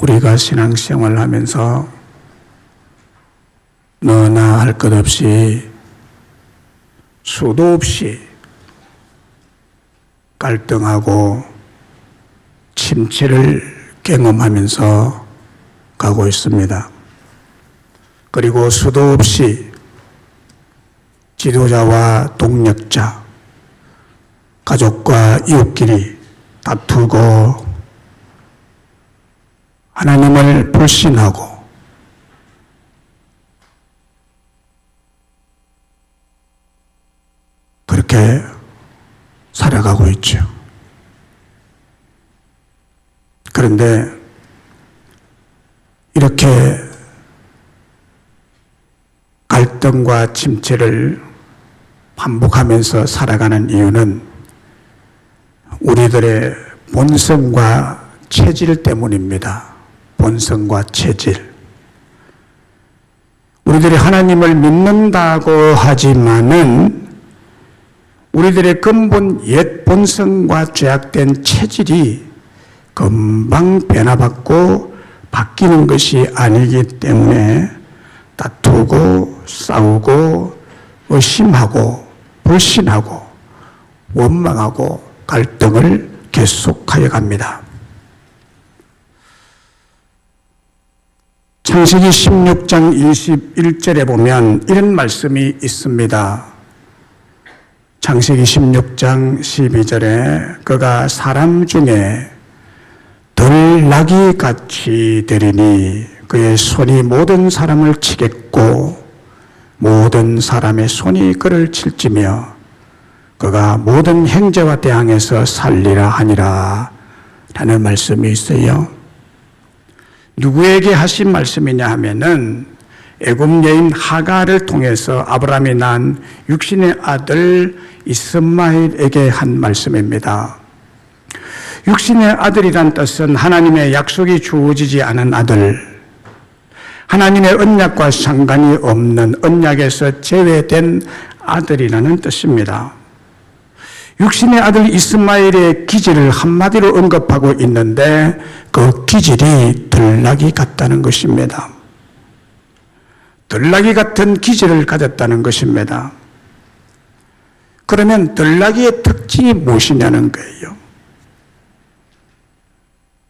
우리가 신앙생활을 하면서 너나 할 것 없이 수도 없이 갈등하고 침체를 경험하면서 가고 있습니다. 그리고 수도 없이 지도자와 동력자, 가족과 이웃끼리 다투고 하나님을 불신하고 그렇게 살아가고 있죠. 그런데 이렇게 갈등과 침체를 반복하면서 살아가는 이유는 우리들의 본성과 체질 때문입니다. 본성과 체질. 우리들이 하나님을 믿는다고 하지만은 우리들의 근본 옛 본성과 죄악된 체질이 금방 변화받고 바뀌는 것이 아니기 때문에 다투고 싸우고 의심하고 불신하고 원망하고 갈등을 계속하여 갑니다. 창세기 16장 21절에 보면 이런 말씀이 있습니다. 창세기 16장 12절에 그가 사람 중에 들나귀 같이 되리니 그의 손이 모든 사람을 치겠고 모든 사람의 손이 그를 칠지며 그가 모든 형제와 대항해서 살리라 하니라 라는 말씀이 있어요. 누구에게 하신 말씀이냐 하면은 애굽 여인 하갈을 통해서 아브라함이 낳은 육신의 아들 이스마엘에게 한 말씀입니다. 육신의 아들이란 뜻은 하나님의 약속이 주어지지 않은 아들, 하나님의 언약과 상관이 없는 언약에서 제외된 아들이라는 뜻입니다. 육신의 아들 이스마엘의 기질을 한마디로 언급하고 있는데 그 기질이 들나귀 같다는 것입니다. 들나귀 같은 기질을 가졌다는 것입니다. 그러면 들나귀의 특징이 무엇이냐는 거예요.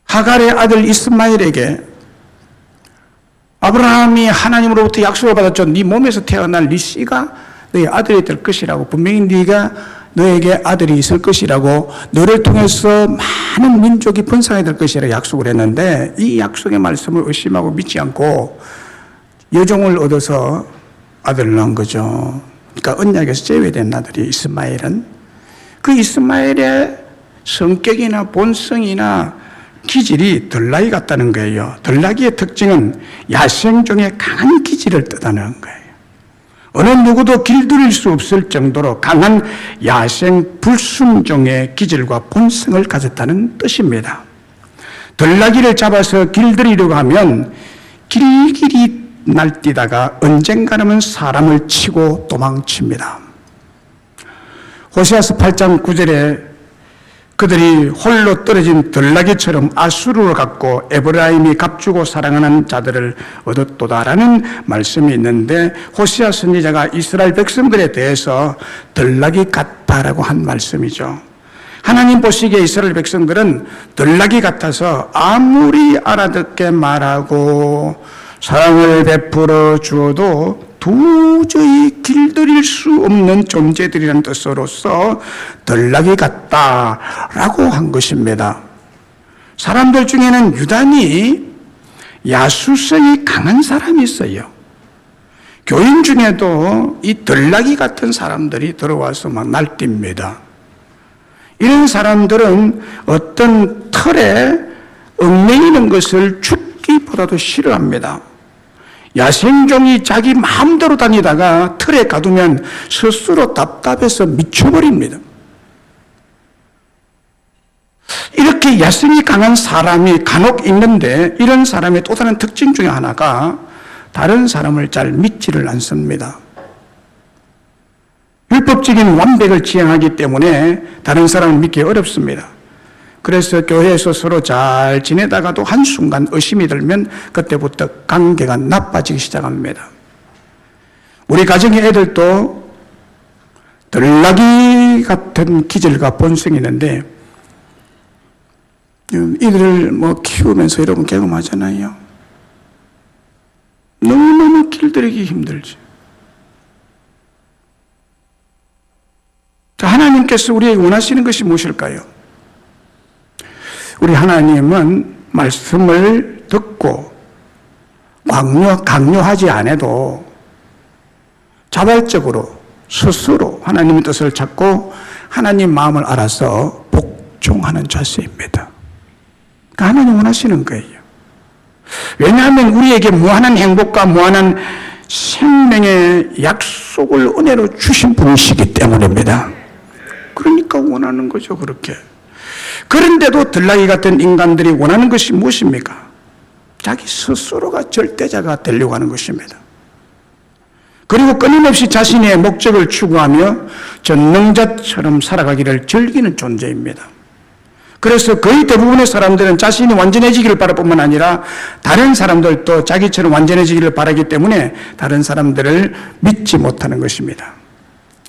하갈의 아들 이스마엘에게 아브라함이 하나님으로부터 약속을 받았죠. 네 몸에서 태어날 네 씨가 너의 아들이 될 것이라고, 분명히 네가 너에게 아들이 있을 것이라고, 너를 통해서 많은 민족이 번성이 될 것이라고 약속을 했는데 이 약속의 말씀을 의심하고 믿지 않고 여종을 얻어서 아들을 낳은 거죠. 그러니까 언약에서 제외된 아들이 이스마엘은 그 이스마엘의 성격이나 본성이나 기질이 들나귀 같다는 거예요. 들나귀의 특징은 야생종의 강한 기질을 뜻하는 거예요. 어느 누구도 길들일 수 없을 정도로 강한 야생 불순종의 기질과 본성을 가졌다는 뜻입니다. 들나귀를 잡아서 길들이려고 하면 길길이 날뛰다가 언젠가는 사람을 치고 도망칩니다. 호세아서 8장 9절에 그들이 홀로 떨어진 들나귀처럼 아수르로 갔고 에브라임이 값주고 사랑하는 자들을 얻었도다라는 말씀이 있는데 호세아 선지자가 이스라엘 백성들에 대해서 들나귀 같다라고 한 말씀이죠. 하나님 보시기에 이스라엘 백성들은 들나귀 같아서 아무리 알아듣게 말하고 사랑을 베풀어 주어도 도저히 길들일 수 없는 존재들이라는 뜻으로서 들나귀 같다라고 한 것입니다. 사람들 중에는 유단히 야수성이 강한 사람이 있어요. 교인 중에도 이 들나귀 같은 사람들이 들어와서 막 날뜁니다. 이런 사람들은 어떤 틀에 얽매이는 것을 죽기보다도 싫어합니다. 야생종이 자기 마음대로 다니다가 틀에 가두면 스스로 답답해서 미쳐버립니다. 이렇게 야성이 강한 사람이 간혹 있는데 이런 사람의 또 다른 특징 중에 하나가 다른 사람을 잘 믿지를 않습니다. 율법적인 완벽을 지향하기 때문에 다른 사람을 믿기 어렵습니다. 그래서 교회에서 서로 잘 지내다가도 한순간 의심이 들면 그때부터 관계가 나빠지기 시작합니다. 우리 가정의 애들도 들나귀 같은 기질과 본성이 있는데 이들을 키우면서 여러분 경험하잖아요. 너무너무 길들이기 힘들죠. 자, 하나님께서 우리에게 원하시는 것이 무엇일까요? 우리 하나님은 말씀을 듣고 강요하지 않아도 자발적으로 스스로 하나님의 뜻을 찾고 하나님 마음을 알아서 복종하는 자세입니다. 그러니까 하나님 원하시는 거예요. 왜냐하면 우리에게 무한한 행복과 무한한 생명의 약속을 은혜로 주신 분이시기 때문입니다. 그러니까 원하는 거죠, 그렇게. 그런데도 들나귀 같은 인간들이 원하는 것이 무엇입니까? 자기 스스로가 절대자가 되려고 하는 것입니다. 그리고 끊임없이 자신의 목적을 추구하며 전능자처럼 살아가기를 즐기는 존재입니다. 그래서 거의 대부분의 사람들은 자신이 완전해지기를 바랄 뿐만 아니라 다른 사람들도 자기처럼 완전해지기를 바라기 때문에 다른 사람들을 믿지 못하는 것입니다.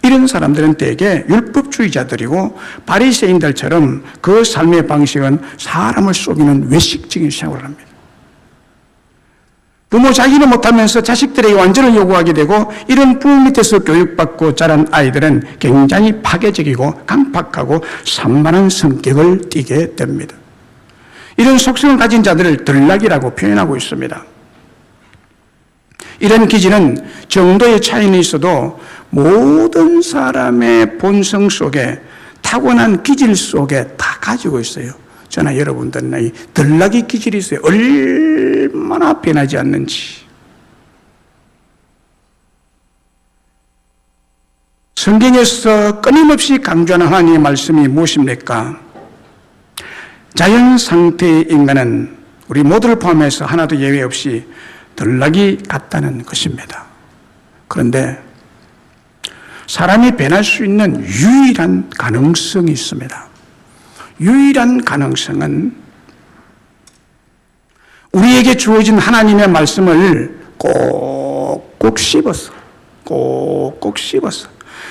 이런 사람들은 대개 율법주의자들이고 바리새인들처럼 그 삶의 방식은 사람을 속이는 외식적인 생활을 합니다. 부모 자기는 못하면서 자식들에게 완전을 요구하게 되고 이런 부모 밑에서 교육받고 자란 아이들은 굉장히 파괴적이고 강팍하고 산만한 성격을 띠게 됩니다. 이런 속성을 가진 자들을 들나귀라고 표현하고 있습니다. 이런 기질은 정도의 차이는 있어도 모든 사람의 본성 속에 타고난 기질 속에 다 가지고 있어요. 저나 여러분들은 이 들나귀 기질이 있어요. 얼마나 변하지 않는지. 성경에서 끊임없이 강조하는 하나님의 말씀이 무엇입니까? 자연 상태의 인간은 우리 모두를 포함해서 하나도 예외 없이 들나귀 같다는 것입니다. 그런데 사람이 변할 수 있는 유일한 가능성이 있습니다. 유일한 가능성은 우리에게 주어진 하나님의 말씀을 꼭꼭 씹어서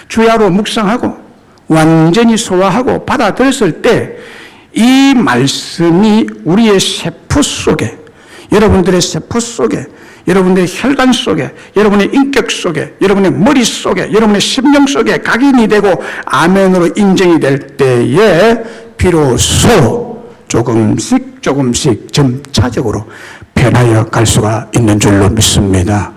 주야로 묵상하고 완전히 소화하고 받아들였을 때 이 말씀이 우리의 세포 속에, 여러분들의 세포 속에, 여러분들의 혈관 속에, 여러분의 인격 속에, 여러분의 머리 속에, 여러분의 심령 속에 각인이 되고 아멘으로 인정이 될 때에 비로소 조금씩 점차적으로 변하여 갈 수가 있는 줄로 믿습니다.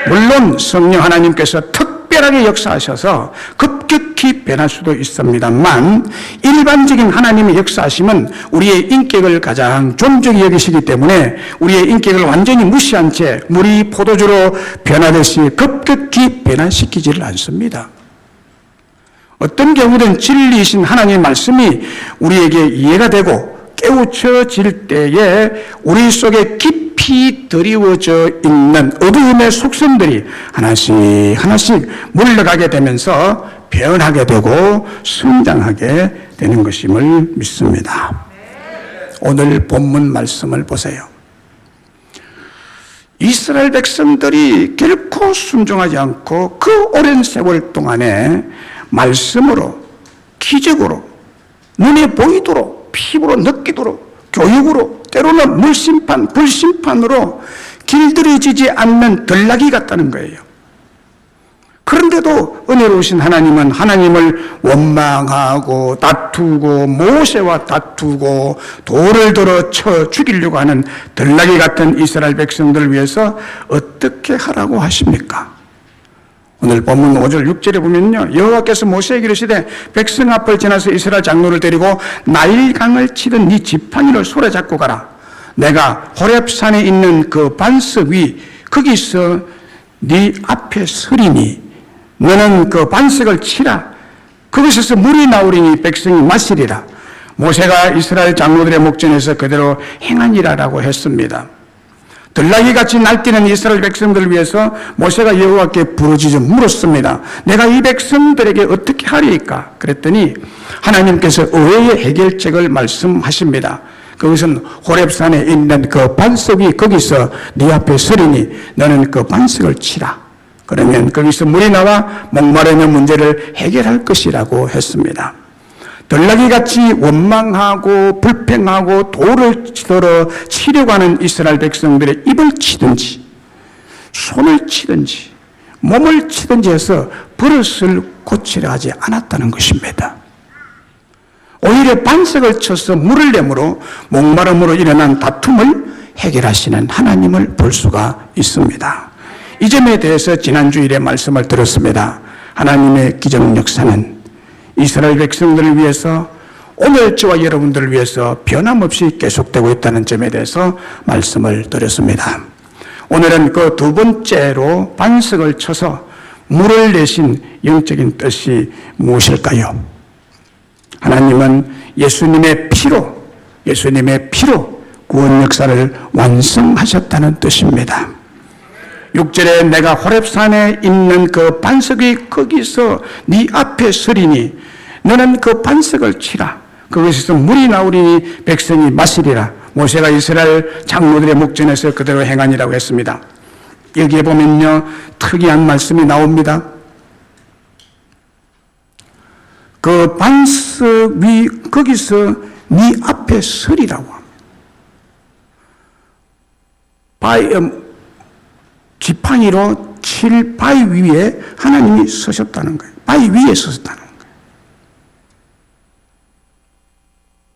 물론 성령 하나님께서 특별하게 역사하셔서 급격히 변할 수도 있습니다만 일반적인 하나님의 역사하심은 우리의 인격을 가장 존중히 여기시기 때문에 우리의 인격을 완전히 무시한 채 물이 포도주로 변하듯이 급격히 변화시키지를 않습니다. 어떤 경우든 진리이신 하나님의 말씀이 우리에게 이해가 되고 깨우쳐질 때에 우리 속에 깊이 드리워져 있는 어두움의 속성들이 하나씩 물러가게 되면서 변하게 되고 성장하게 되는 것임을 믿습니다. 오늘 본문 말씀을 보세요. 이스라엘 백성들이 결코 순종하지 않고 그 오랜 세월 동안에 말씀으로, 기적으로, 눈에 보이도록, 피부로 느끼도록, 교육으로, 때로는 물심판, 불심판으로 길들여지지 않는 들나귀 같다는 거예요. 그런데도 은혜로우신 하나님은 하나님을 원망하고 다투고 모세와 다투고 돌을 들어 쳐 죽이려고 하는 들나귀 같은 이스라엘 백성들을 위해서 어떻게 하라고 하십니까? 오늘 본문 5절 6절에 보면요, 여호와께서 모세에게 이르시되 백성 앞을 지나서 이스라엘 장로를 데리고 나일강을 치던 네 지팡이를 손에 잡고 가라. 내가 호렙산에 있는 그 반석 위 거기서 네 앞에 서리니 너는 그 반석을 치라. 거기서 물이 나오리니 백성이 마시리라. 모세가 이스라엘 장로들의 목전에서 그대로 행하니라라고 했습니다. 들나귀같이 날뛰는 이스라엘 백성들을 위해서 모세가 여호와께 부르짖어 물었습니다. 내가 이 백성들에게 어떻게 하리이까? 그랬더니 하나님께서 의외의 해결책을 말씀하십니다. 그것은 호렙산에 있는 그 반석이 거기서 네 앞에 서리니 너는 그 반석을 치라. 그러면 거기서 물이 나와 목마르는 문제를 해결할 것이라고 했습니다. 들나귀같이 원망하고 불평하고 돌을 들어 치려고 하는 이스라엘 백성들의 입을 치든지 손을 치든지 몸을 치든지 해서 버릇을 고치려 하지 않았다는 것입니다. 오히려 반석을 쳐서 물을 내므로 목마름으로 일어난 다툼을 해결하시는 하나님을 볼 수가 있습니다. 이 점에 대해서 지난 주일에 말씀을 들었습니다. 하나님의 기적 역사는 이스라엘 백성들을 위해서 오늘 저와 여러분들을 위해서 변함없이 계속되고 있다는 점에 대해서 말씀을 드렸습니다. 오늘은 그 두 번째로 반석을 쳐서 물을 내신 영적인 뜻이 무엇일까요? 하나님은 예수님의 피로 구원 역사를 완성하셨다는 뜻입니다. 6절에 내가 호렙산에 있는 그 반석이 거기서 네 앞에 서리니 너는 그 반석을 치라. 그것에서 물이 나오리니 백성이 마시리라. 모세가 이스라엘 장로들의 목전에서 그대로 행하니라고 했습니다. 여기에 보면요, 특이한 말씀이 나옵니다. 그 반석 위 거기서 네 앞에 서리라고 합니다. 지팡이로 칠 바위 위에 하나님이 서셨다는 거예요. 바위 위에 서셨다는 거예요.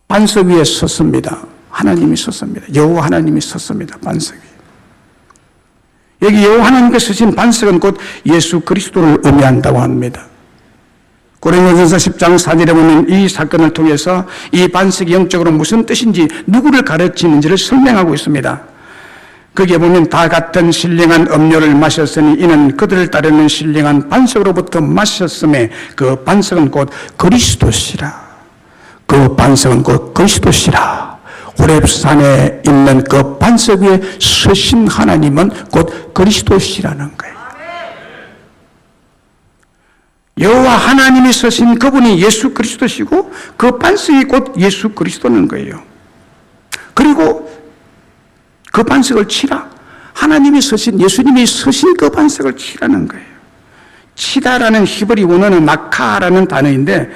반석 위에 섰습니다. 하나님이 섰습니다. 여호와 하나님이 섰습니다. 반석 위에. 여기 여호와 하나님께서 서신 반석은 곧 예수 그리스도를 의미한다고 합니다. 고린도전서 10장 4절에 보면 이 사건을 통해서 이 반석이 영적으로 무슨 뜻인지 누구를 가르치는지를 설명하고 있습니다. 거기에 보면 다 같은 신령한 음료를 마셨으니 이는 그들을 따르는 신령한 반석으로부터 마셨음에 그 반석은 곧 그리스도시라. 그 반석은 곧 그리스도시라. 호렙산에 있는 그 반석 위에 서신 하나님은 곧 그리스도시라는 거예요. 여호와 하나님이 서신 그분이 예수 그리스도시고 그 반석이 곧 예수 그리스도는 거예요. 그리고 그 반석을 치라. 하나님이 서신, 예수님이 서신 그 반석을 치라는 거예요. 치다라는 히브리 원어는 마카라는 단어인데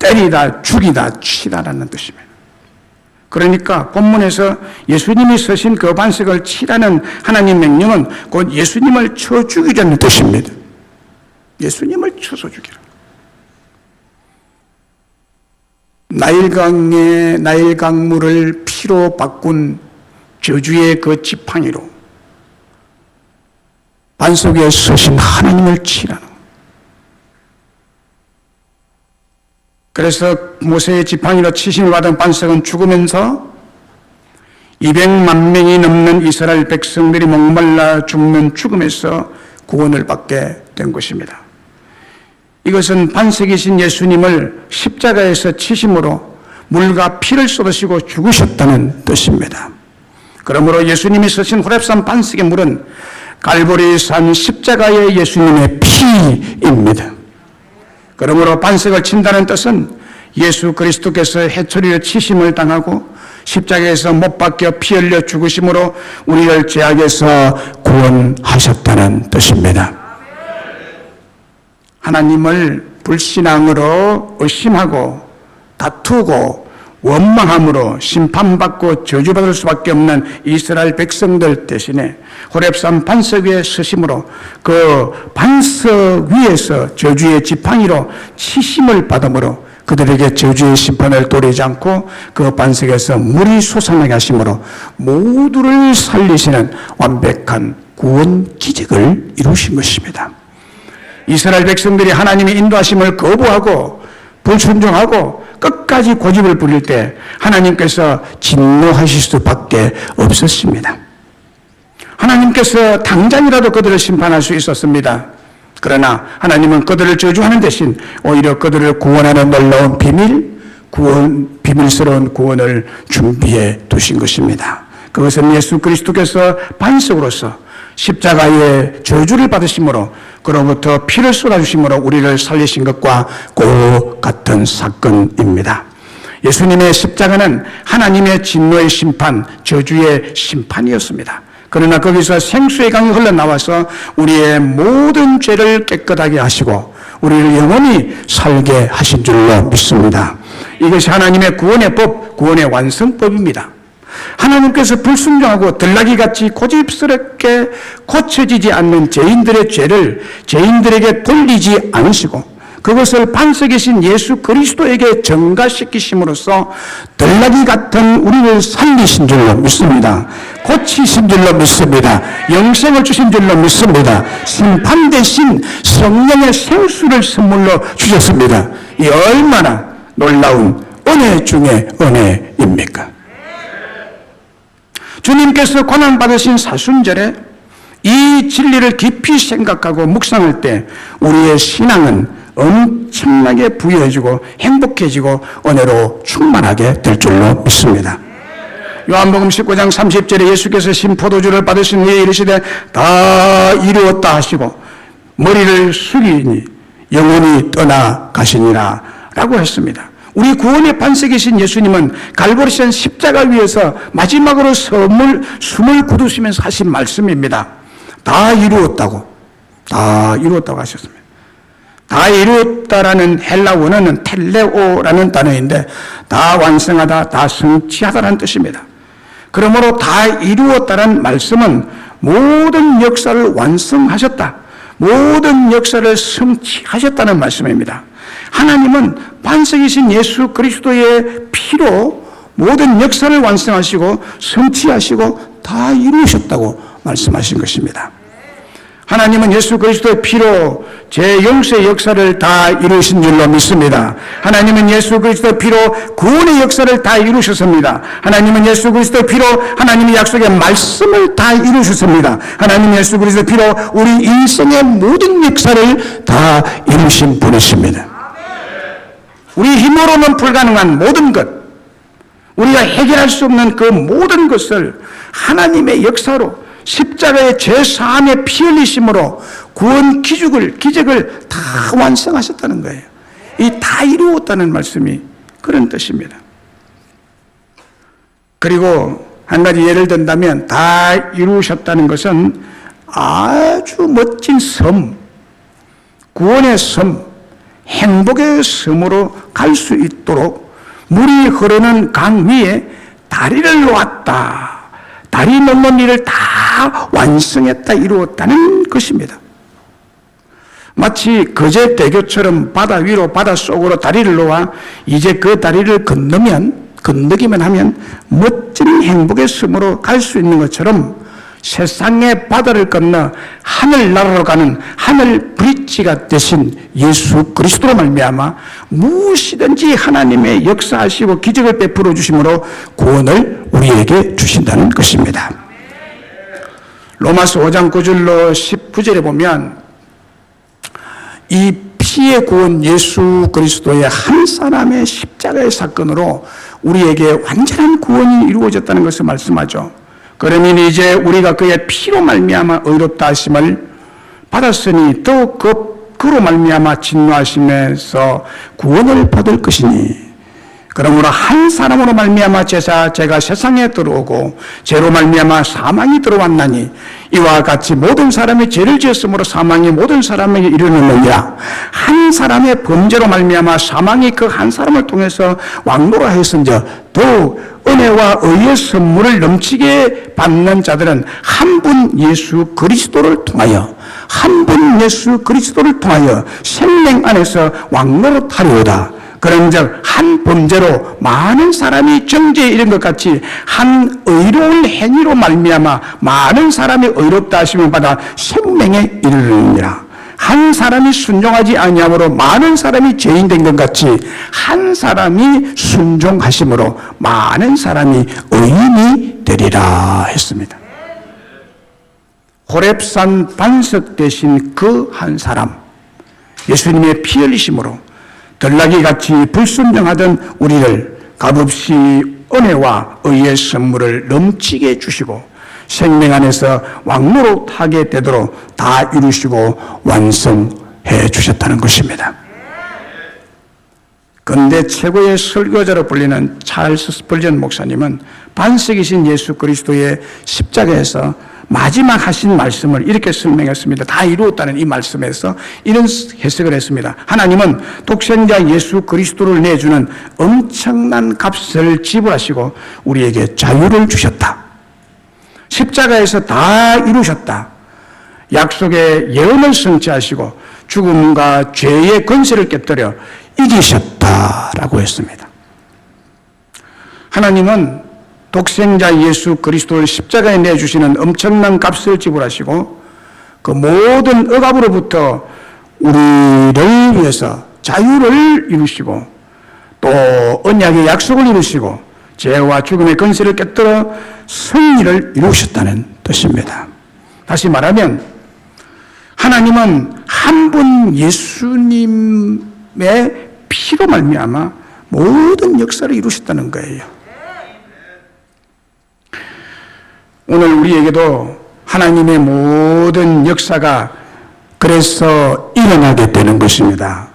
때리다, 죽이다, 치다라는 뜻입니다. 그러니까 본문에서 예수님이 서신 그 반석을 치라는 하나님 명령은 곧 예수님을 쳐 죽이라는 뜻입니다. 예수님을 쳐서 죽이라. 나일 강물을 피로 바꾼 저주의 그 지팡이로 반석 위에 서신 하나님을 치라는 거예요. 그래서 모세의 지팡이로 치심을 받은 반석은 죽으면서 200만 명이 넘는 이스라엘 백성들이 목말라 죽는 죽음에서 구원을 받게 된 것입니다. 이것은 반석이신 예수님을 십자가에서 치심으로 물과 피를 쏟으시고 죽으셨다는 뜻입니다. 그러므로 예수님이 서신 호렙산 반석의 물은 갈보리산 십자가의 예수님의 피입니다. 그러므로 반석을 친다는 뜻은 예수 그리스도께서 해초리를 치심을 당하고 십자가에서 못 박혀 피 흘려 죽으심으로 우리를 죄악에서 구원하셨다는 뜻입니다. 하나님을 불신앙으로 의심하고 다투고 원망함으로 심판받고 저주받을 수밖에 없는 이스라엘 백성들 대신에 호렙산 반석 위에 서심으로 그 반석 위에서 저주의 지팡이로 치심을 받음으로 그들에게 저주의 심판을 도리지 않고 그 반석에서 물이 솟아나게 하심으로 모두를 살리시는 완벽한 구원 기적을 이루신 것입니다. 이스라엘 백성들이 하나님의 인도하심을 거부하고 불순종하고 끝까지 고집을 부릴 때 하나님께서 진노하실 수밖에 없었습니다. 하나님께서 당장이라도 그들을 심판할 수 있었습니다. 그러나 하나님은 그들을 저주하는 대신 오히려 그들을 구원하는 놀라운 비밀스러운 구원을 준비해 두신 것입니다. 그것은 예수 그리스도께서 반석으로서 십자가의 저주를 받으심으로 그로부터 피를 쏟아주심으로 우리를 살리신 것과 꼭 같은 사건입니다. 예수님의 십자가는 하나님의 진노의 심판, 저주의 심판이었습니다. 그러나 거기서 생수의 강이 흘러나와서 우리의 모든 죄를 깨끗하게 하시고 우리를 영원히 살게 하신 줄로 믿습니다. 이것이 하나님의 구원의 법, 구원의 완성법입니다. 하나님께서 불순종하고 들나귀같이 고집스럽게 고쳐지지 않는 죄인들의 죄를 죄인들에게 돌리지 않으시고 그것을 반석이신 예수 그리스도에게 전가시키심으로써 들나귀 같은 우리를 살리신 줄로 믿습니다. 고치신 줄로 믿습니다. 영생을 주신 줄로 믿습니다. 심판 대신 성령의 생수를 선물로 주셨습니다. 이 얼마나 놀라운 은혜 중의 은혜입니까? 주님께서 고난받으신 사순절에 이 진리를 깊이 생각하고 묵상할 때 우리의 신앙은 엄청나게 부유해지고 행복해지고 은혜로 충만하게 될 줄로 믿습니다. 요한복음 19장 30절에 예수께서 신포도주를 받으신 후에 이르시되 다 이루었다 하시고 머리를 숙이니 영원히 떠나가시니라 라고 했습니다. 우리 구원의 반석이신 예수님은 갈보리산 십자가 위에서 마지막으로 숨을 굳으시면서 하신 말씀입니다. 다 이루었다고 하셨습니다. 다 이루었다라는 헬라 원어는 텔레오라는 단어인데 다 완성하다, 다 성취하다라는 뜻입니다. 그러므로 다 이루었다라는 말씀은 모든 역사를 완성하셨다, 모든 역사를 성취하셨다는 말씀입니다. 하나님은 반석이신 예수 그리스도의 피로 모든 역사를 완성하시고 성취하시고 다 이루셨다고 말씀하신 것입니다. 하나님은 예수 그리스도의 피로 제 영세의 역사를 다 이루신 줄로 믿습니다. 하나님은 예수 그리스도의 피로 구원의 역사를 다 이루셨습니다. 하나님은 예수 그리스도의 피로 하나님의 약속의 말씀을 다 이루셨습니다. 하나님은 예수 그리스도의 피로 우리 인생의 모든 역사를 다 이루신 분이십니다. 우리 힘으로는 불가능한 모든 것, 우리가 해결할 수 없는 그 모든 것을 하나님의 역사로 십자가의 죄사함의 피 흘리심으로 구원 기적을 다 완성하셨다는 거예요. 이 다 이루었다는 말씀이 그런 뜻입니다. 그리고 한 가지 예를 든다면 다 이루셨다는 것은 아주 멋진 섬, 구원의 섬, 행복의 섬으로 갈 수 있도록 물이 흐르는 강 위에 다리를 놓았다. 다리 놓는 일을 다 완성했다, 이루었다는 것입니다. 마치 거제대교처럼 바다 위로 바다 속으로 다리를 놓아 이제 그 다리를 건너기만 하면 멋진 행복의 섬으로 갈 수 있는 것처럼 세상의 바다를 건너 하늘나라로 가는 하늘 브릿지가 되신 예수 그리스도로 말미암아 무엇이든지 하나님의 역사하시고 기적을 베풀어 주심으로 구원을 우리에게 주신다는 것입니다. 로마서 5장 9절로 19절에 보면 이 피의 구원 예수 그리스도의 한 사람의 십자가의 사건으로 우리에게 완전한 구원이 이루어졌다는 것을 말씀하죠. 그러면 이제 우리가 그의 피로 말미암아 의롭다 하심을 받았으니 또 그로 말미암아 진노하심에서 구원을 받을 것이니 그러므로 한 사람으로 말미암아 죄가 세상에 들어오고 죄로 말미암아 사망이 들어왔나니 이와 같이 모든 사람이 죄를 지었으므로 사망이 모든 사람에게 이르느니라. 한 사람의 범죄로 말미암아 사망이 그 한 사람을 통해서 왕노라 했은즉 더욱 은혜와 의의 선물을 넘치게 받는 자들은 한 분 예수 그리스도를 통하여 생명 안에서 왕노릇하리로다. 그런즉 한 범죄로 많은 사람이 정죄에 이른 것 같이 한 의로운 행위로 말미암아 많은 사람이 의롭다 하심을 받아 생명에 이르느니라. 한 사람이 순종하지 아니함으로 많은 사람이 죄인 된 것 같이 한 사람이 순종하심으로 많은 사람이 의인이 되리라 했습니다. 호렙산 반석 대신 그 한 사람, 예수님의 피 흘리심으로 들나귀같이 불순종하던 우리를 값없이 은혜와 의의 선물을 넘치게 주시고 생명 안에서 왕노릇하게 되도록 다 이루시고 완성해 주셨다는 것입니다. 근대 최고의 설교자로 불리는 찰스 스펄전 목사님은 반석이신 예수 그리스도의 십자가에서 마지막 하신 말씀을 이렇게 설명했습니다. 다 이루었다는 이 말씀에서 이런 해석을 했습니다. 하나님은 독생자 예수 그리스도를 내주는 엄청난 값을 지불하시고 우리에게 자유를 주셨다. 십자가에서 다 이루셨다. 약속의 예언을 성취하시고 죽음과 죄의 권세를 깨뜨려 이기셨다라고 했습니다. 하나님은 독생자 예수 그리스도를 십자가에 내주시는 엄청난 값을 지불하시고 그 모든 억압으로부터 우리를 위해서 자유를 이루시고 또 언약의 약속을 이루시고 죄와 죽음의 권세를 깨뜨려 승리를 이루셨다는 뜻입니다. 다시 말하면 하나님은 한 분 예수님의 피로 말미암아 모든 역사를 이루셨다는 거예요. 오늘 우리에게도 하나님의 모든 역사가 그래서 일어나게 되는 것입니다.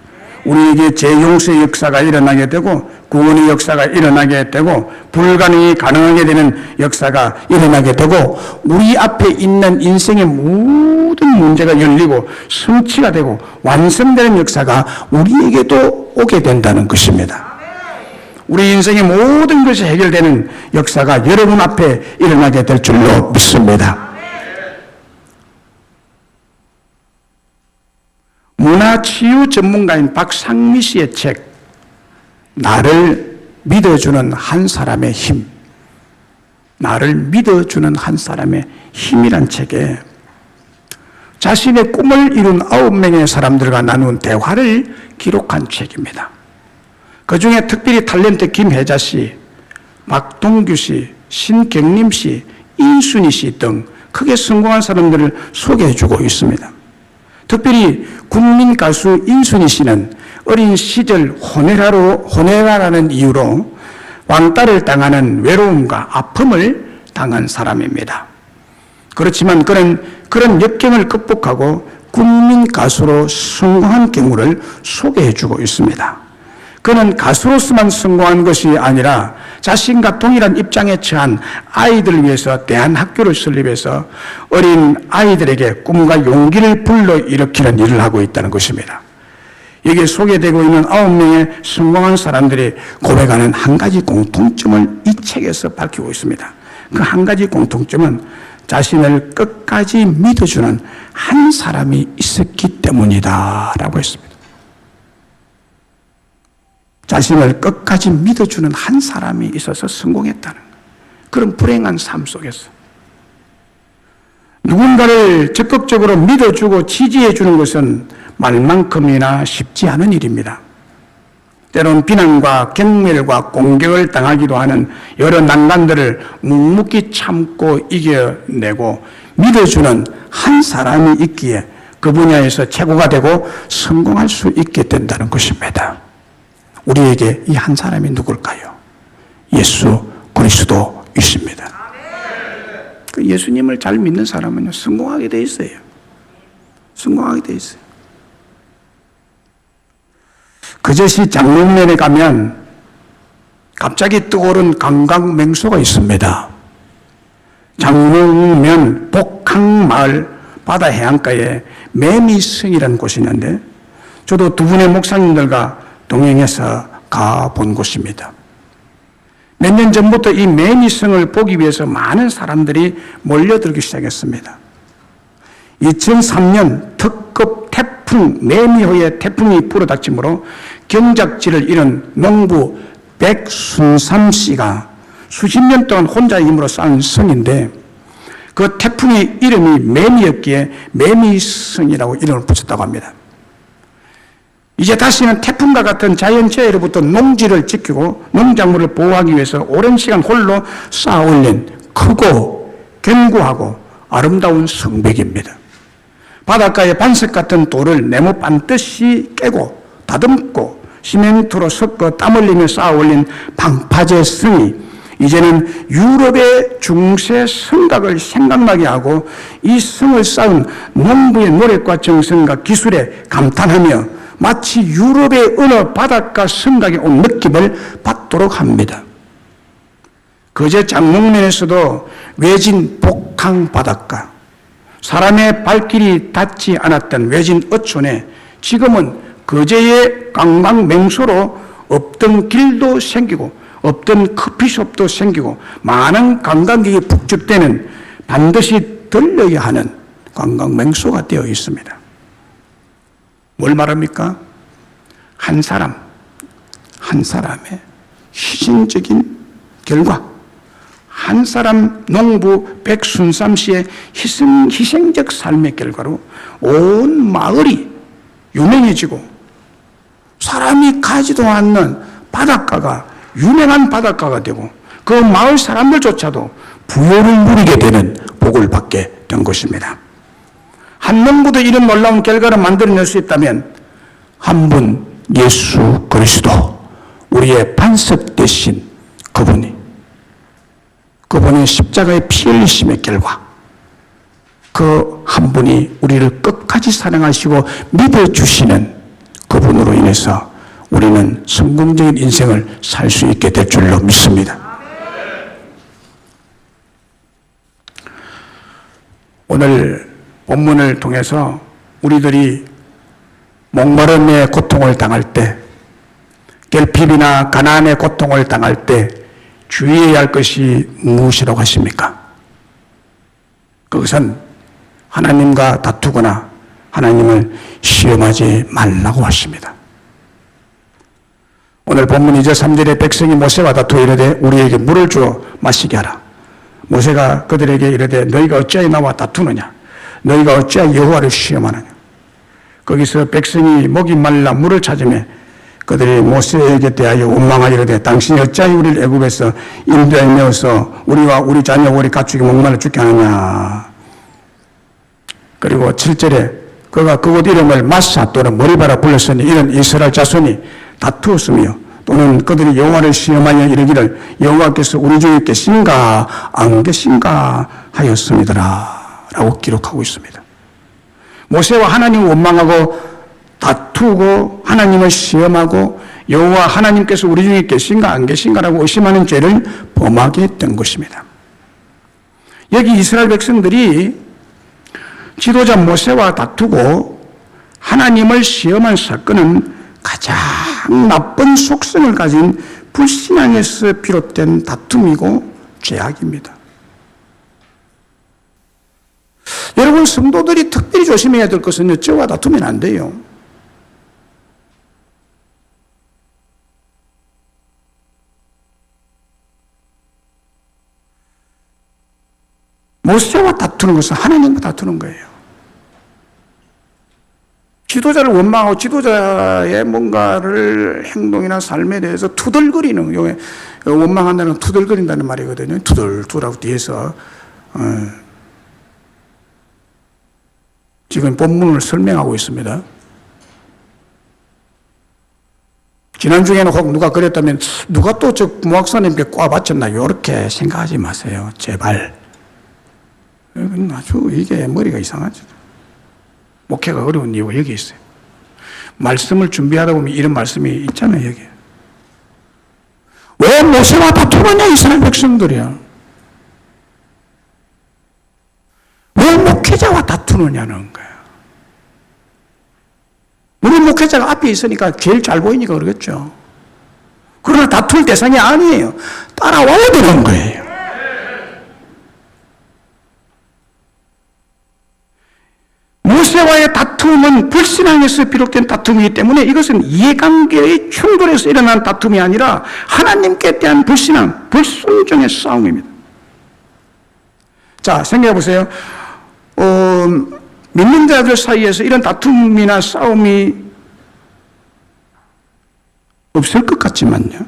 우리에게 재용서의 역사가 일어나게 되고 구원의 역사가 일어나게 되고 불가능이 가능하게 되는 역사가 일어나게 되고 우리 앞에 있는 인생의 모든 문제가 열리고 성취가 되고 완성되는 역사가 우리에게도 오게 된다는 것입니다. 우리 인생의 모든 것이 해결되는 역사가 여러분 앞에 일어나게 될 줄로 믿습니다. 문화치유 전문가인 박상미 씨의 책 나를 믿어주는 한 사람의 힘, 나를 믿어주는 한 사람의 힘이란 책에 자신의 꿈을 이룬 9명의 사람들과 나눈 대화를 기록한 책입니다. 그 중에 특별히 탤런트 김혜자 씨, 박동규 씨, 신경림 씨, 인순이 씨 등 크게 성공한 사람들을 소개해주고 있습니다. 특별히 국민 가수 인순이 씨는 어린 시절 호네라라는 이유로 왕따를 당하는 외로움과 아픔을 당한 사람입니다. 그렇지만 그는 그런 역경을 극복하고 국민 가수로 성공한 경우를 소개해주고 있습니다. 그는 가수로서만 성공한 것이 아니라 자신과 동일한 입장에 처한 아이들을 위해서 대안학교를 설립해서 어린 아이들에게 꿈과 용기를 불러일으키는 일을 하고 있다는 것입니다. 여기에 소개되고 있는 9명의 성공한 사람들이 고백하는 한 가지 공통점을 이 책에서 밝히고 있습니다. 그 한 가지 공통점은 자신을 끝까지 믿어주는 한 사람이 있었기 때문이다 라고 했습니다. 자신을 끝까지 믿어주는 한 사람이 있어서 성공했다는 거예요. 그런 불행한 삶 속에서 누군가를 적극적으로 믿어주고 지지해주는 것은 말만큼이나 쉽지 않은 일입니다. 때론 비난과 경멸과 공격을 당하기도 하는 여러 난관들을 묵묵히 참고 이겨내고 믿어주는 한 사람이 있기에 그 분야에서 최고가 되고 성공할 수 있게 된다는 것입니다. 우리에게 이 한 사람이 누굴까요? 예수 그리스도이십니다. 그 예수님을 잘 믿는 사람은요, 성공하게 돼 있어요. 성공하게 돼 있어요. 그저씨 장롱면에 가면 갑자기 떠오른 관광 명소가 있습니다. 장롱면 복항마을 바다 해안가에 매미성이라는 곳이 있는데 저도 두 분의 목사님들과 동행해서 가본 곳입니다. 몇 년 전부터 이 매미성을 보기 위해서 많은 사람들이 몰려들기 시작했습니다. 2003년 특급 태풍 매미호의 태풍이 불어닥치므로 경작지를 잃은 농부 백순삼 씨가 수십 년 동안 혼자의 힘으로 쌓은 성인데 그 태풍의 이름이 매미였기에 매미성이라고 이름을 붙였다고 합니다. 이제 다시는 태풍과 같은 자연재해로부터 농지를 지키고 농작물을 보호하기 위해서 오랜 시간 홀로 쌓아 올린 크고 견고하고 아름다운 성벽입니다. 바닷가의 반석 같은 돌을 네모 반듯이 깨고 다듬고 시멘트로 섞어 땀 흘리며 쌓아 올린 방파제 성이 이제는 유럽의 중세 성곽을 생각나게 하고 이 성을 쌓은 농부의 노력과 정성과 기술에 감탄하며 마치 유럽의 어느 바닷가 성곽에 온 느낌을 받도록 합니다. 거제 장롱면에서도 외진 복항 바닷가, 사람의 발길이 닿지 않았던 외진 어촌에 지금은 거제의 관광 명소로 없던 길도 생기고 없던 커피숍도 생기고 많은 관광객이 북적대는 반드시 들려야 하는 관광 명소가 되어 있습니다. 뭘 말합니까? 한 사람의 희생적인 결과, 한 사람 농부 백순삼 씨의 희생적 삶의 결과로 온 마을이 유명해지고 사람이 가지도 않는 바닷가가 유명한 바닷가가 되고 그 마을 사람들조차도 부요를 누리게 되는 복을 받게 된 것입니다. 한 농부도 이런 놀라운 결과를 만들어낼 수 있다면 한 분 예수 그리스도, 우리의 반석 되신 그분의 십자가의 피 흘리심의 결과, 그 한 분이 우리를 끝까지 사랑하시고 믿어주시는 그분으로 인해서 우리는 성공적인 인생을 살 수 있게 될 줄로 믿습니다. 오늘 본문을 통해서 우리들이 목마름의 고통을 당할 때, 결핍이나 가난의 고통을 당할 때 주의해야 할 것이 무엇이라고 하십니까? 그것은 하나님과 다투거나 하나님을 시험하지 말라고 하십니다. 오늘 본문 2절 3절에 백성이 모세와 다투어 이르되 우리에게 물을 주어 마시게 하라. 모세가 그들에게 이르되 너희가 어찌하여 나와 다투느냐? 너희가 어찌하여 여호와를 시험하느냐? 거기서 백성이 목이 말라 물을 찾으며 그들이 모세에게 대하여 원망하여 이르되 당신이 어찌하여 우리를 애굽에서 인도에 내어서 우리와 우리 자녀 우리 가축이 목말라 죽게 하느냐? 그리고 7절에 그가 그곳 이름을 마사 또는 머리바라 불렀으니 이런 이스라엘 자손이 다투었으며 또는 그들이 여호와를 시험하여 이르기를 여호와께서 우리 중에 계신가 안 계신가 하였습니다라 라고 기록하고 있습니다. 모세와 하나님을 원망하고 다투고 하나님을 시험하고 여호와 하나님께서 우리 중에 계신가 안 계신가라고 의심하는 죄를 범하게 된 것입니다. 여기 이스라엘 백성들이 지도자 모세와 다투고 하나님을 시험한 사건은 가장 나쁜 속성을 가진 불신앙에서 비롯된 다툼이고 죄악입니다. 여러분, 성도들이 특별히 조심해야 될 것은 저와 다투면 안 돼요. 모세와 다투는 것은 하나님과 다투는 거예요. 지도자를 원망하고 지도자의 뭔가를 행동이나 삶에 대해서 투덜거리는, 원망한다는 건 투덜거린다는 말이거든요. 투덜투덜하고 뒤에서 지금 본문을 설명하고 있습니다. 지난주에는 혹 누가 그랬다면 누가 또 저 목사님께 꽈 바쳤나 이렇게 생각하지 마세요. 제발. 아주 이게 머리가 이상하죠. 목회가 어려운 이유가 여기 있어요. 말씀을 준비하다 보면 이런 말씀이 있잖아요, 여기. 왜 모세와 다투느냐, 이스라엘 백성들이야. 왜 목회자와 다투느냐는 거야. 우리 목회자가 앞에 있으니까 제일 잘 보이니까 그러겠죠. 그러나 다툴 대상이 아니에요. 따라와야 되는 거예요. 모세와의 다툼은 불신앙에서 비롯된 다툼이기 때문에 이것은 이해관계의 충돌에서 일어난 다툼이 아니라 하나님께 대한 불신앙, 불순종의 싸움입니다. 자, 생각해 보세요. 믿는 자들 사이에서 이런 다툼이나 싸움이 없을 것 같지만요.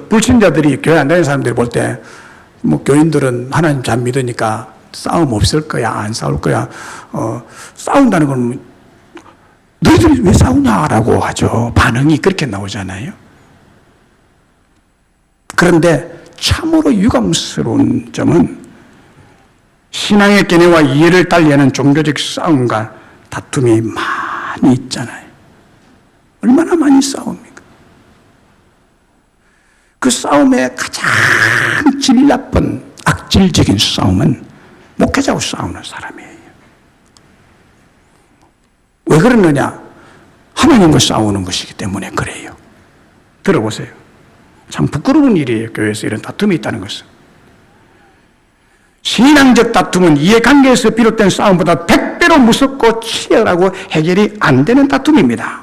불신자들이 교회 안 다니는 사람들이 볼 때 교인들은 하나님 잘 믿으니까 싸움 없을 거야, 안 싸울 거야. 싸운다는 건 너희들이 왜 싸우냐라고 하죠. 반응이 그렇게 나오잖아요. 그런데 참으로 유감스러운 점은 신앙의 견해와 이해를 달리하는 종교적 싸움과 다툼이 많이 있잖아요. 얼마나 많이 싸웁니까? 그 싸움의 가장 질 나쁜 악질적인 싸움은 목회자하고 싸우는 사람이에요. 왜 그러느냐? 하나님과 싸우는 것이기 때문에 그래요. 들어보세요. 참 부끄러운 일이에요. 교회에서 이런 다툼이 있다는 것은. 신앙적 다툼은 이해관계에서 비롯된 싸움보다 100배로 무섭고 치열하고 해결이 안 되는 다툼입니다.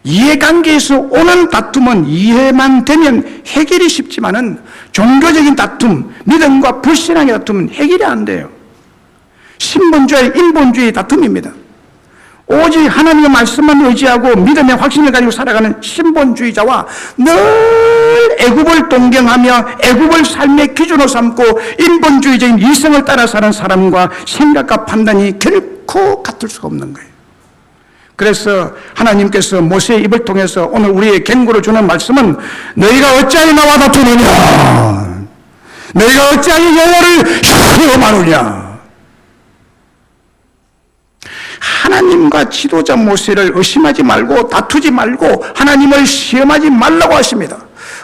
이해관계에서 오는 다툼은 이해만 되면 해결이 쉽지만은 종교적인 다툼, 믿음과 불신앙의 다툼은 해결이 안 돼요. 신본주의, 인본주의 다툼입니다. 오직 하나님의 말씀만 의지하고 믿음의 확신을 가지고 살아가는 신본주의자와 늘 애굽을 동경하며 애굽을 삶의 기준으로 삼고 인본주의적인 이성을 따라 사는 사람과 생각과 판단이 결코 같을 수가 없는 거예요. 그래서 하나님께서 모세의 입을 통해서 오늘 우리의 경고를 주는 말씀은 너희가 어찌하여 나와 다투느냐, 너희가 어찌하여 여호와를 시험하느냐. 하나님과 지도자 모세를 의심하지 말고 다투지 말고 하나님을 시험하지 말라고 하십니다.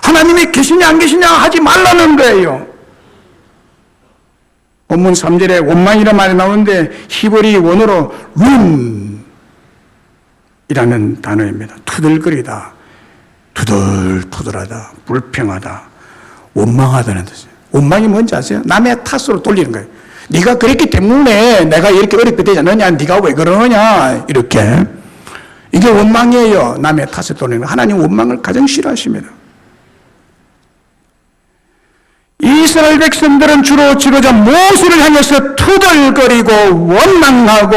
하나님이 계시냐 안 계시냐 하지 말라는 거예요. 본문 3절에 원망이라는 말이 나오는데 히브리 원어로 룸이라는 단어입니다. 투덜거리다, 투덜투덜하다, 불평하다, 원망하다는 뜻이에요. 원망이 뭔지 아세요? 남의 탓으로 돌리는 거예요. 네가 그랬기 때문에 내가 이렇게 어렵게 되지 않느냐, 네가 왜 그러느냐, 이렇게. 이게 원망이에요. 남의 탓을 돌리는 거. 하나님 원망을 가장 싫어하십니다. 이스라엘 백성들은 주로 지도자 모세를 향해서 투덜거리고 원망하고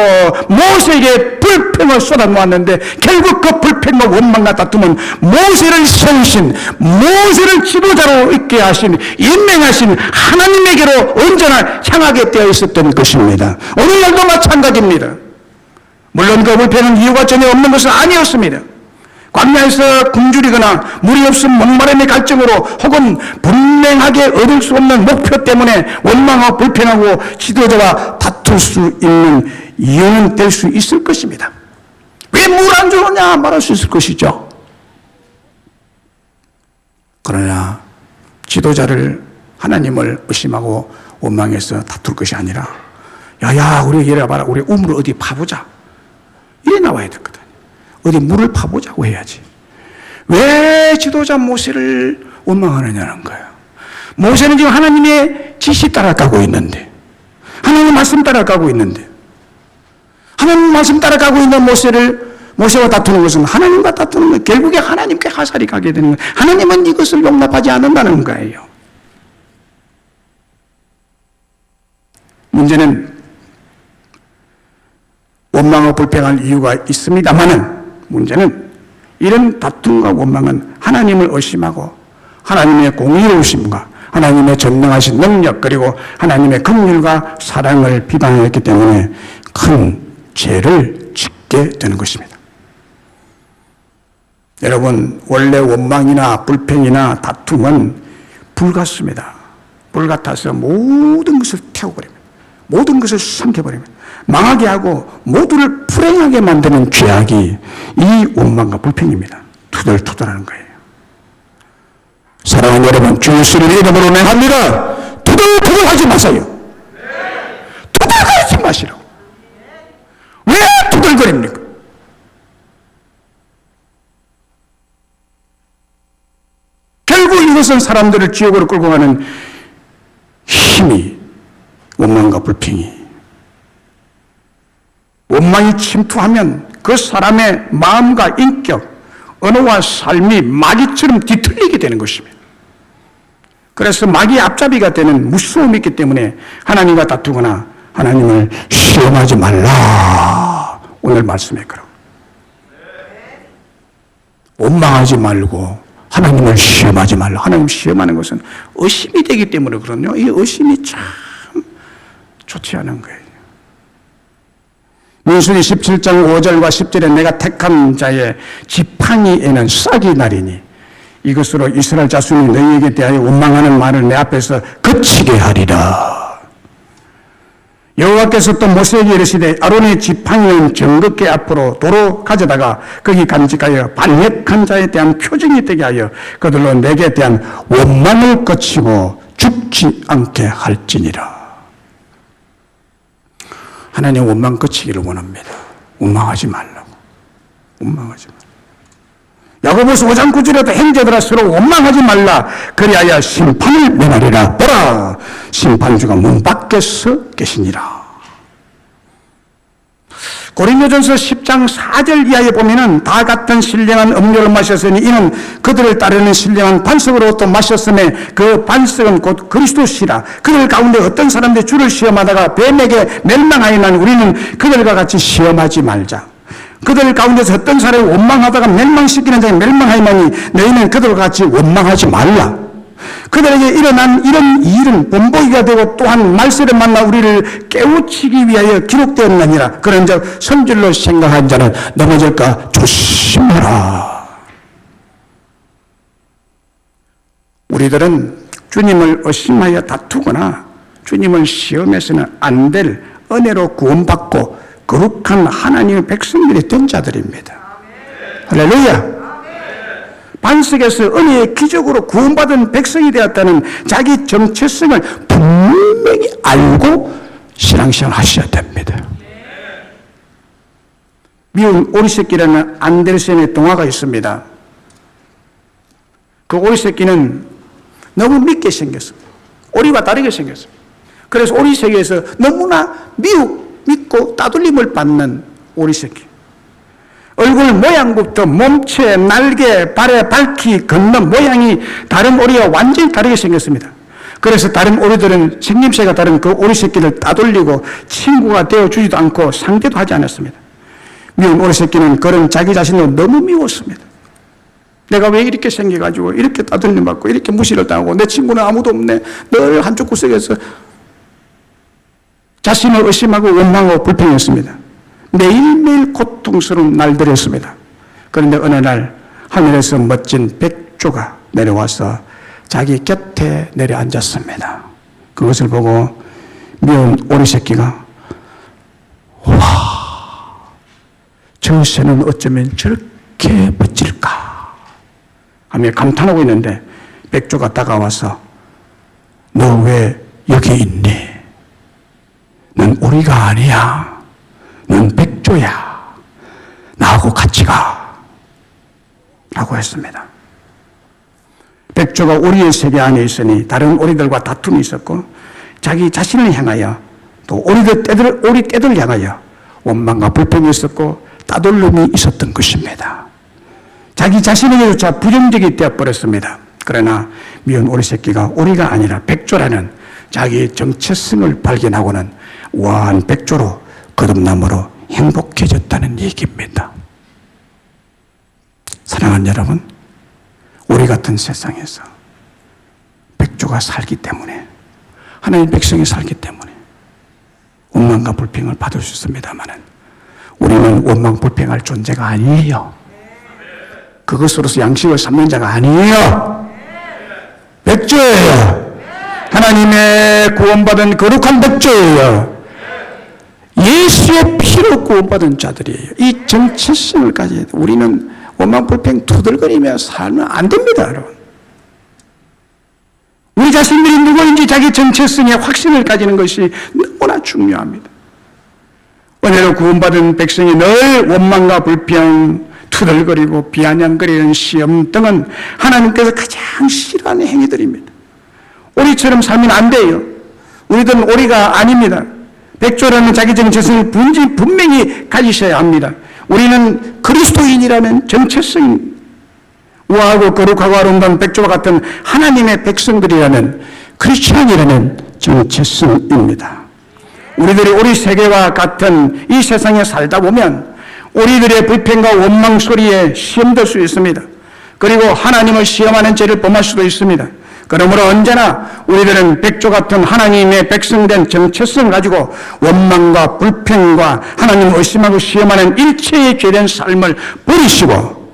모세에게 불평을 쏟아놓았는데 결국 그 불평과 원망과 다툼은 모세를 세우신, 모세를 지도자로 있게 하신, 임명하신 하나님에게로 언제나 향하게 되어 있었던 것입니다. 오늘날도 마찬가지입니다. 물론 그 불평은 이유가 전혀 없는 것은 아니었습니다. 광야에서 굶주리거나 물이 없음 목마름의 갈증으로 혹은 분명하게 얻을 수 없는 목표 때문에 원망하고 불평하고 지도자와 다툴 수 있는 이유는 될 수 있을 것입니다. 왜 물 안 주느냐 말할 수 있을 것이죠. 그러나 지도자를 하나님을 의심하고 원망해서 다툴 것이 아니라 야야 우리 이래 봐라, 우리 우물을 어디 파보자, 이래 나와야 되거든. 어디 물을 파보자고 해야지. 왜 지도자 모세를 원망하느냐는 거예요. 모세는 지금 하나님의 지시 따라가고 있는데, 하나님의 말씀 따라가고 있는데, 하나님의 말씀 따라가고 있는 모세와 다투는 것은 하나님과 다투는 거예요. 결국에 하나님께 화살이 가게 되는 거예요. 하나님은 이것을 용납하지 않는다는 거예요. 문제는 원망하고 불평할 이유가 있습니다만은, 문제는 이런 다툼과 원망은 하나님을 의심하고 하나님의 공의로우심과 하나님의 전능하신 능력 그리고 하나님의 긍휼과 사랑을 비방했기 때문에 큰 죄를 짓게 되는 것입니다. 여러분, 원래 원망이나 불평이나 다툼은 불 같습니다. 불 같아서 모든 것을 태워버립니다. 모든 것을 삼켜버립니다. 망하게 하고 모두를 불행하게 만드는 죄악이 이 원망과 불평입니다. 투덜투덜하는 거예요. 사랑하는 여러분, 주 예수를 이름으로 맹합니다. 투덜투덜하지 마세요. 투덜거리지 마시라고. 왜 투덜거립니까? 결국 이것은 사람들을 지옥으로 끌고 가는 힘이 원망과 불평이, 원망이 침투하면 그 사람의 마음과 인격, 언어와 삶이 마귀처럼 뒤틀리게 되는 것입니다. 그래서 마귀의 앞잡이가 되는 무서움이 있기 때문에 하나님과 다투거나 하나님을 시험하지 말라. 오늘 말씀에 그러고 원망하지 말고 하나님을 시험하지 말라. 하나님 시험하는 것은 의심이 되기 때문에 그렇군요. 이 의심이 참 좋지 않은 거예요. 민수기 17장 5절과 10절에 내가 택한 자의 지팡이에는 싹이 나리니 이것으로 이스라엘 자손이 너희에게 대하여 원망하는 말을 내 앞에서 그치게 하리라. 여호와께서 또 모세에게 이르시되 아론의 지팡이는 정극계 앞으로 도로 가져다가 거기 간직하여 반역한 자에 대한 표징이 되게 하여 그들로 내게 대한 원망을 그치고 죽지 않게 할지니라. 하나님 원망 그치기를 원합니다. 원망하지 말라고. 원망하지 말라고. 야고보서 5장 9절에도 형제들아 서로 원망하지 말라. 그리하여 심판을 면하리라. 보라, 심판주가 문 밖에 서 계시니라. 고린도전서 10장 4절 이하에 보면은 다 같은 신령한 음료를 마셨으니 이는 그들을 따르는 신령한 반석으로 또 마셨음에 그 반석은 곧 그리스도시라. 그들 가운데 어떤 사람들이 주를 시험하다가 뱀에게 멸망하여난 우리는 그들과 같이 시험하지 말자. 그들 가운데서 어떤 사람이 원망하다가 멸망시키는 자에 멸망하여나니 너희는 그들과 같이 원망하지 말라. 그들에게 일어난 이런 일은 본보기가 되고 또한 말세를 만나 우리를 깨우치기 위하여 기록되었느니라. 그런즉 선줄로 생각한 자는 넘어질까 조심하라. 우리들은 주님을 의심하여 다투거나 주님을 시험해서는 안 될 은혜로 구원받고 거룩한 하나님의 백성들이 된 자들입니다. 할렐루야. 반석에서 은혜의 기적으로 구원받은 백성이 되었다는 자기 정체성을 분명히 알고 신앙생활 하셔야 됩니다. 미운 오리새끼라는 안데르센의 동화가 있습니다. 그 오리새끼는 너무 믿게 생겼습니다. 오리와 다르게 생겼습니다. 그래서 오리새끼에서 너무나 믿고 따돌림을 받는 오리새끼. 얼굴 모양부터 몸체, 날개, 발의 발키, 걷는 모양이 다른 오리와 완전히 다르게 생겼습니다. 그래서 다른 오리들은 생김새가 다른 그 오리 새끼를 따돌리고 친구가 되어주지도 않고 상대도 하지 않았습니다. 미운 오리 새끼는 그런 자기 자신을 너무 미웠습니다. 내가 왜 이렇게 생겨가지고 이렇게 따돌림 받고 이렇게 무시를 당하고 내 친구는 아무도 없네. 늘 한쪽 구석에서 자신을 의심하고 원망하고 불평했습니다. 매일매일 고통스러운 날들이었습니다. 그런데 어느 날 하늘에서 멋진 백조가 내려와서 자기 곁에 내려앉았습니다. 그것을 보고 미운 오리 새끼가 와, 저 새는 어쩌면 저렇게 멋질까 하며 감탄하고 있는데 백조가 다가와서 너 왜 여기 있니? 넌 오리가 아니야. 넌 백조야. 나하고 같이 가. 라고 했습니다. 백조가 오리의 세계 안에 있으니 다른 오리들과 다툼이 있었고 자기 자신을 향하여 또 오리 떼들 향하여 원망과 불평이 있었고 따돌림이 있었던 것입니다. 자기 자신에게조차 부정적이 되어버렸습니다. 그러나 미운 오리 새끼가 오리가 아니라 백조라는 자기의 정체성을 발견하고는 우아한 백조로 거듭남으로 행복해졌다는 얘기입니다. 사랑하는 여러분, 우리 같은 세상에서 백조가 살기 때문에 하나님의 백성이 살기 때문에 원망과 불평을 받을 수 있습니다만 우리는 원망 불평할 존재가 아니에요. 그것으로서 양식을 삼는 자가 아니에요. 백조예요. 하나님의 구원받은 거룩한 백조예요. 예수의 피로 구원받은 자들이에요. 이 정체성을 가져야 돼요. 우리는 원망 불평 투덜거리며 살면 안 됩니다, 여러분. 우리 자신들이 누구인지 자기 정체성의 확신을 가지는 것이 너무나 중요합니다. 은혜로 구원받은 백성이 늘 원망과 불평, 투덜거리고 비아냥거리는 시험 등은 하나님께서 가장 싫어하는 행위들입니다. 오리처럼 살면 안 돼요. 우리들은 오리가 아닙니다. 백조라는 자기 정체성을 분명히 가지셔야 합니다. 우리는 그리스도인이라는 정체성이 우아하고 거룩하고 아름다운 백조와 같은 하나님의 백성들이라는 크리스천이라는 정체성입니다. 우리들이 우리 세계와 같은 이 세상에 살다 보면 우리들의 불평과 원망 소리에 시험될 수 있습니다. 그리고 하나님을 시험하는 죄를 범할 수도 있습니다. 그러므로 언제나 우리들은 백조 같은 하나님의 백성된 정체성을 가지고 원망과 불평과 하나님을 의심하고 시험하는 일체의 죄된 삶을 버리시고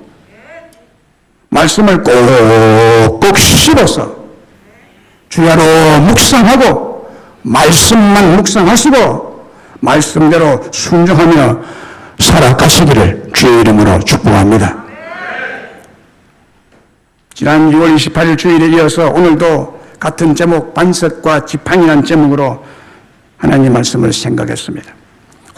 말씀을 꼭꼭 씹어서 주야로 묵상하고 말씀만 묵상하시고 말씀대로 순종하며 살아가시기를 주의 이름으로 축복합니다. 지난 6월 28일 주일에 이어서 오늘도 같은 제목 반석과 지팡이라는 제목으로 하나님 말씀을 생각했습니다.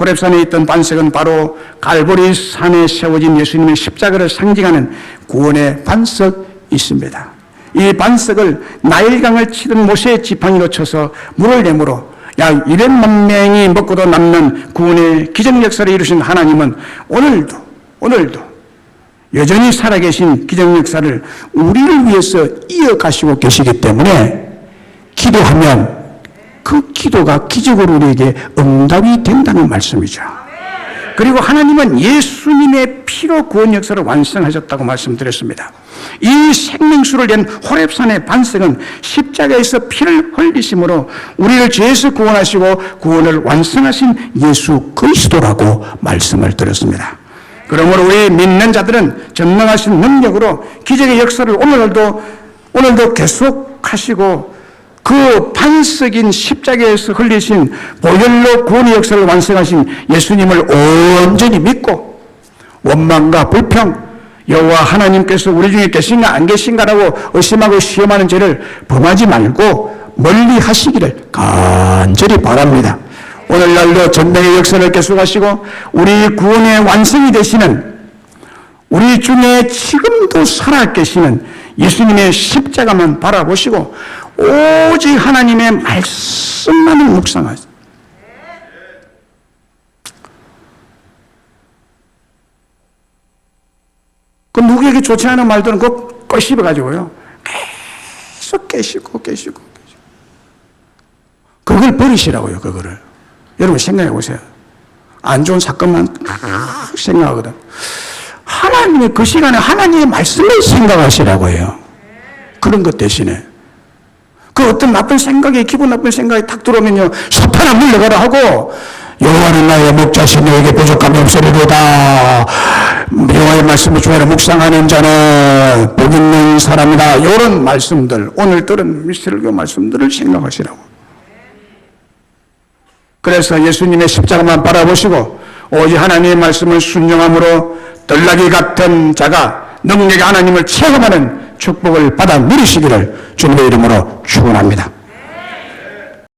호렙산에 있던 반석은 바로 갈보리 산에 세워진 예수님의 십자가를 상징하는 구원의 반석이십니다. 이 반석을 나일강을 치던 모세의 지팡이로 쳐서 물을 내므로 약 100만 명이 먹고도 남는 구원의 기적 역사를 이루신 하나님은 오늘도 여전히 살아계신 기적 역사를 우리를 위해서 이어가시고 계시기 때문에 기도하면 그 기도가 기적으로 우리에게 응답이 된다는 말씀이죠. 그리고 하나님은 예수님의 피로 구원 역사를 완성하셨다고 말씀드렸습니다. 이 생명수를 낸 호렙산의 반석은 십자가에서 피를 흘리심으로 우리를 죄에서 구원하시고 구원을 완성하신 예수 그리스도라고 말씀을 드렸습니다. 그러므로 우리 믿는 자들은 전능하신 능력으로 기적의 역사를 오늘도 계속하시고 그 반석인 십자가에서 흘리신 보혈로 구원의 역사를 완성하신 예수님을 온전히 믿고 원망과 불평, 여호와 하나님께서 우리 중에 계신가 안 계신가라고 의심하고 시험하는 죄를 범하지 말고 멀리 하시기를 간절히 바랍니다. 오늘날도 전능의 역사를 계속하시고 우리 구원의 완성이 되시는 우리 중에 지금도 살아계시는 예수님의 십자가만 바라보시고 오직 하나님의 말씀만을 묵상하세요. 그 누구에게 좋지 않은 말들은 그거 씹어가지고요 계속 깨시고 그걸 버리시라고요. 그거를 여러분 생각해 보세요. 안 좋은 사건만 생각하거든. 하나님의 그 시간에 하나님의 말씀을 생각하시라고 해요. 그런 것 대신에 그 어떤 나쁜 생각이 기분 나쁜 생각이 탁 들어오면요 사탄아 물러가라 하고 여호와는 나의 목자시 너에게 부족함이 없으리로다. 여호와의 말씀을 주야로 묵상하는 자는 복 있는 사람이다. 이런 말씀들 오늘 들은 미스터리교 말씀들을 생각하시라고. 그래서 예수님의 십자가만 바라보시고 오직 하나님의 말씀을 순종함으로 들나귀 같은 자가 능력의 하나님을 체험하는 축복을 받아 누리시기를 주님의 이름으로 축원합니다.